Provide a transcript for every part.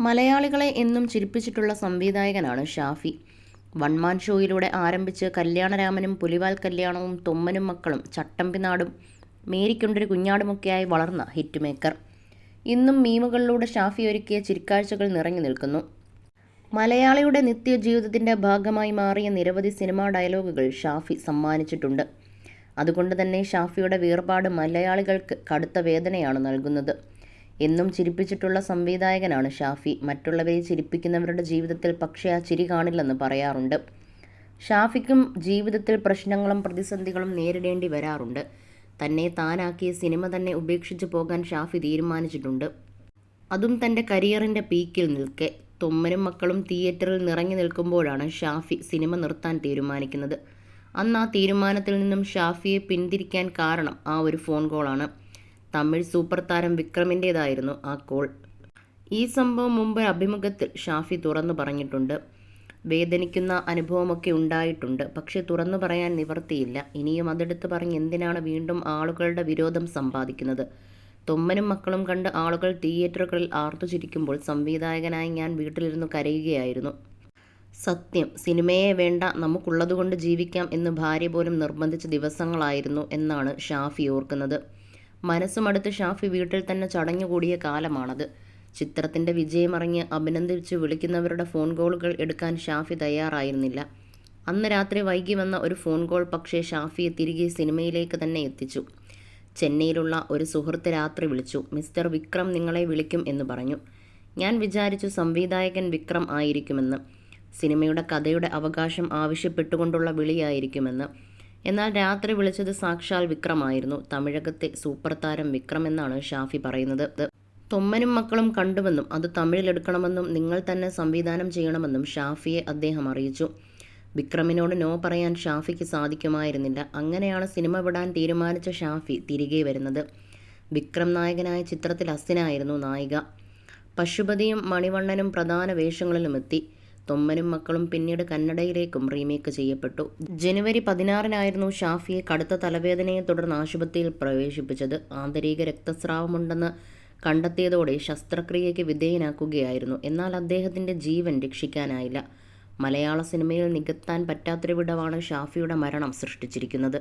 മലയാളികളെ എന്നും ചിരിപ്പിച്ചിട്ടുള്ള സംവിധായകനാണ് ഷാഫി. വൺമാൻ ഷോയിലൂടെ ആരംഭിച്ച് കല്യാണരാമനും പുലിവാൽ കല്യാണവും തൊമ്മനും മക്കളും ചട്ടമ്പിനാടും മേരിക്കൊണ്ടൊരു കുഞ്ഞാടുമൊക്കെയായി വളർന്ന ഹിറ്റ് മേക്കർ. ഇന്നും മീമുകളിലൂടെ ഷാഫി ഒരുക്കിയ ചിരിക്കാഴ്ചകൾ നിറഞ്ഞു നിൽക്കുന്നു. മലയാളിയുടെ നിത്യജീവിതത്തിൻ്റെ ഭാഗമായി മാറിയ നിരവധി സിനിമാ ഡയലോഗുകൾ ഷാഫി സമ്മാനിച്ചിട്ടുണ്ട്. അതുകൊണ്ട് തന്നെ ഷാഫിയുടെ വേർപാട് മലയാളികൾക്ക് കടുത്ത വേദനയാണ് നൽകുന്നത്. എന്നും ചിരിപ്പിച്ചിട്ടുള്ള സംവിധായകനാണ് ഷാഫി. മറ്റുള്ളവരെ ചിരിപ്പിക്കുന്നവരുടെ ജീവിതത്തിൽ പക്ഷേ ആ ചിരി കാണില്ലെന്ന് പറയാറുണ്ട്. ഷാഫിക്കും ജീവിതത്തിൽ പ്രശ്നങ്ങളും പ്രതിസന്ധികളും നേരിടേണ്ടി വരാറുണ്ട്. തന്നെ താനാക്കിയ സിനിമ തന്നെ ഉപേക്ഷിച്ച് പോകാൻ ഷാഫി തീരുമാനിച്ചിട്ടുണ്ട്. അതും തൻ്റെ കരിയറിൻ്റെ പീക്കിൽ നിൽക്കെ. തൊമ്മനും മക്കളും തിയേറ്ററിൽ നിറഞ്ഞു നിൽക്കുമ്പോഴാണ് ഷാഫി സിനിമ നിർത്താൻ തീരുമാനിക്കുന്നത്. അന്ന് ആ തീരുമാനത്തിൽ നിന്നും ഷാഫിയെ പിന്തിരിക്കാൻ കാരണം ആ ഒരു ഫോൺ കോളാണ്. തമിഴ് സൂപ്പർ താരം വിക്രമിൻ്റേതായിരുന്നു ആ കോൾ. ഈ സംഭവം മുമ്പ് അഭിമുഖത്തിൽ ഷാഫി തുറന്നു പറഞ്ഞിട്ടുണ്ട്. വേദനിക്കുന്ന അനുഭവമൊക്കെ ഉണ്ടായിട്ടുണ്ട്. പക്ഷേ തുറന്നു പറയാൻ നിവർത്തിയില്ല. ഇനിയും അതെടുത്ത് പറഞ്ഞ് എന്തിനാണ് വീണ്ടും ആളുകളുടെ വിരോധം സമ്പാദിക്കുന്നത്? തൊമ്മനും മക്കളും കണ്ട് ആളുകൾ തിയേറ്ററുകളിൽ ആർത്തുചിരിക്കുമ്പോൾ സംവിധായകനായി ഞാൻ വീട്ടിലിരുന്ന് കരയുകയായിരുന്നു. സത്യം, സിനിമയെ വേണ്ട, നമുക്കുള്ളതുകൊണ്ട് ജീവിക്കാം എന്ന് ഭാര്യ പോലും നിർബന്ധിച്ച ദിവസങ്ങളായിരുന്നു എന്നാണ് ഷാഫി ഓർക്കുന്നത്. മനസ്സുമടുത്ത് ഷാഫി വീട്ടിൽ തന്നെ ചടഞ്ഞുകൂടിയ കാലമാണത്. ചിത്രത്തിൻ്റെ വിജയമറിഞ്ഞ് അഭിനന്ദിച്ച് വിളിക്കുന്നവരുടെ ഫോൺ കോളുകൾ എടുക്കാൻ ഷാഫി തയ്യാറായിരുന്നില്ല. അന്ന് രാത്രി വൈകി വന്ന ഒരു ഫോൺ കോൾ പക്ഷേ ഷാഫിയെ തിരികെ സിനിമയിലേക്ക് തന്നെ എത്തിച്ചു. ചെന്നൈയിലുള്ള ഒരു സുഹൃത്ത് രാത്രി വിളിച്ചു. മിസ്റ്റർ വിക്രം നിങ്ങളെ വിളിക്കും എന്ന് പറഞ്ഞു. ഞാൻ വിചാരിച്ചു സംവിധായകൻ വിക്രം ആയിരിക്കുമെന്ന്. സിനിമയുടെ കഥയുടെ അവകാശം ആവശ്യപ്പെട്ടുകൊണ്ടുള്ള വിളിയായിരിക്കുമെന്ന്. എന്നാൽ രാത്രി വിളിച്ചത് സാക്ഷാൽ വിക്രമായിരുന്നു. തമിഴകത്തെ സൂപ്പർ താരം വിക്രം എന്നാണ് ഷാഫി പറയുന്നത്. തൊമ്മനും മക്കളും കണ്ടുവെന്നും അത് തമിഴിലെടുക്കണമെന്നും നിങ്ങൾ തന്നെ സംവിധാനം ചെയ്യണമെന്നും ഷാഫിയെ അദ്ദേഹം അറിയിച്ചു. വിക്രമിനോട് നോ പറയാൻ ഷാഫിക്ക് സാധിക്കുമായിരുന്നില്ല. അങ്ങനെയാണ് സിനിമ വിടാൻ തീരുമാനിച്ച ഷാഫി തിരികെ വരുന്നത്. വിക്രം നായകനായ ചിത്രത്തിൽ അസിനായിരുന്നു നായിക. പശുപതിയും മണിവണ്ണനും പ്രധാന വേഷങ്ങളിലുമെത്തി. തൊമ്മനും മക്കളും പിന്നീട് കന്നഡയിലേക്കും റീമേക്ക് ചെയ്യപ്പെട്ടു. ജനുവരി 16-നായിരുന്നു ഷാഫിയെ കടുത്ത തലവേദനയെ തുടർന്ന് ആശുപത്രിയിൽ പ്രവേശിപ്പിച്ചത്. ആന്തരിക രക്തസ്രാവമുണ്ടെന്ന് കണ്ടെത്തിയതോടെ ശസ്ത്രക്രിയയ്ക്ക് വിധേയനാക്കുകയായിരുന്നു. എന്നാൽ അദ്ദേഹത്തിൻ്റെ ജീവൻ രക്ഷിക്കാനായില്ല. മലയാള സിനിമയിൽ നികത്താൻ പറ്റാത്തൊരു വിടവാണ് ഷാഫിയുടെ മരണം സൃഷ്ടിച്ചിരിക്കുന്നത്.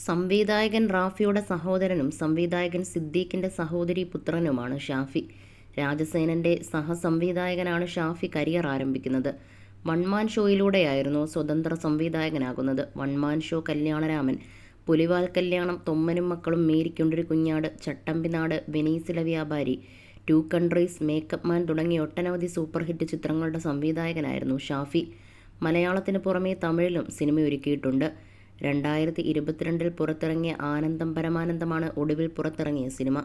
സംവിധായകൻ റാഫിയുടെ സഹോദരനും സംവിധായകൻ സിദ്ദീഖിൻ്റെ സഹോദരി പുത്രനുമാണ് ഷാഫി. രാജസേനൻ്റെ സഹസംവിധായകനാണ് ഷാഫി കരിയർ ആരംഭിക്കുന്നത്. വൺമാൻ ഷോയിലൂടെയായിരുന്നു സ്വതന്ത്ര സംവിധായകനാകുന്നത്. വൺമാൻ ഷോ, കല്യാണരാമൻ, പുലിവാൽ കല്യാണം, തൊമ്മനും മക്കളും, മേരിക്കൊണ്ടൊരു കുഞ്ഞാട്, ചട്ടമ്പിനാട്, വെനീസിലെ വ്യാപാരി, 2 കൺട്രീസ്, മേക്കപ്പ് മാൻ തുടങ്ങിയ ഒട്ടനവധി സൂപ്പർ ഹിറ്റ് ചിത്രങ്ങളുടെ സംവിധായകനായിരുന്നു ഷാഫി. മലയാളത്തിന് പുറമേ തമിഴിലും സിനിമയൊരുക്കിയിട്ടുണ്ട്. 2022 പുറത്തിറങ്ങിയ ആനന്ദം പരമാനന്ദമാണ് ഒടുവിൽ പുറത്തിറങ്ങിയ സിനിമ.